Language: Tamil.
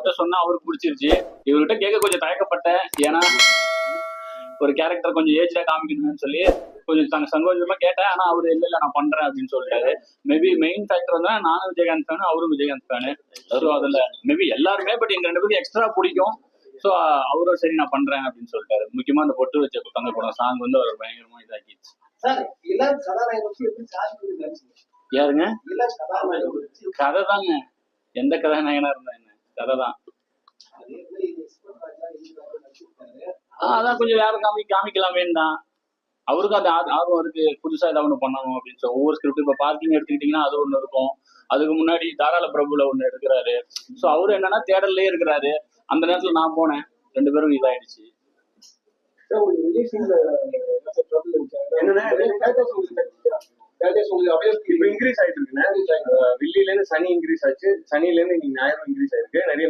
அவர்கிட்ட சொன்னா அவருக்கு பிடிச்சிருச்சு. இவர்கிட்ட கேட்க கொஞ்சம் தயக்கப்பட்டேன். ஏன்னா ஒரு கேரக்டர் கொஞ்சம் ஏஜ்ல காமிக்கணும்னு சொல்லி கொஞ்சம் சங்கோஜமா கேட்டேன். ஆனா அவரு இல்ல நான் பண்றேன் அப்படின்னு சொல்லிட்டாரு. மேபி மெயின் ஃபேக்டர் வந்து நானும் விஜயகாந்த் ஃபேனு, அவரும் விஜயகாந்த் ஃபேனு. ஸோ அதுல மேபி எல்லாருமே, பட் எங்க 2 பேருக்கு எக்ஸ்ட்ரா பிடிக்கும். ஸோ அவரும் சரி நான் பண்றேன் அப்படின்னு சொல்லிட்டாரு. முக்கியமா அந்த பொட்டு வச்ச தங்க படம் சாங் வந்து அவர் பயங்கரமா இதாக்கிடுச்சு. யாருங்க? கதை தாங்க. எந்த கதாநாயகனா இருந்தா என்ன, கதை தான். அதான் கொஞ்சம் வேற காமிக்கலாமேன்னு தான். அவருக்கும் அந்த ஆர்வம் இருக்கு, புதுசா ஏதாவது ஒண்ணு பண்ணணும் அப்படின்னு சொல்லி. ஒவ்வொரு ஸ்கிரிப்ட் இப்ப பார்க்கிங் எடுத்துக்கிட்டீங்கன்னா அது ஒண்ணு இருக்கும். அதுக்கு முன்னாடி தாராள பிரபுல ஒண்ணு எடுக்கிறாரு. ஸோ அவரு என்னன்னா தேடல்லே இருக்கிறாரு. அந்த நேரத்துல நான் போனேன், 2 பேரும் இதாயிடுச்சு. இன்க்ரீஸ் ஆயிட்டு இருக்குண்ணே. வில்லில இருந்து சனி இன்க்ரீஸ் ஆச்சு, சனில இருந்து இன்னைக்கு ஞாயிறு இன்க்ரீஸ் ஆயிருக்கு. நிறைய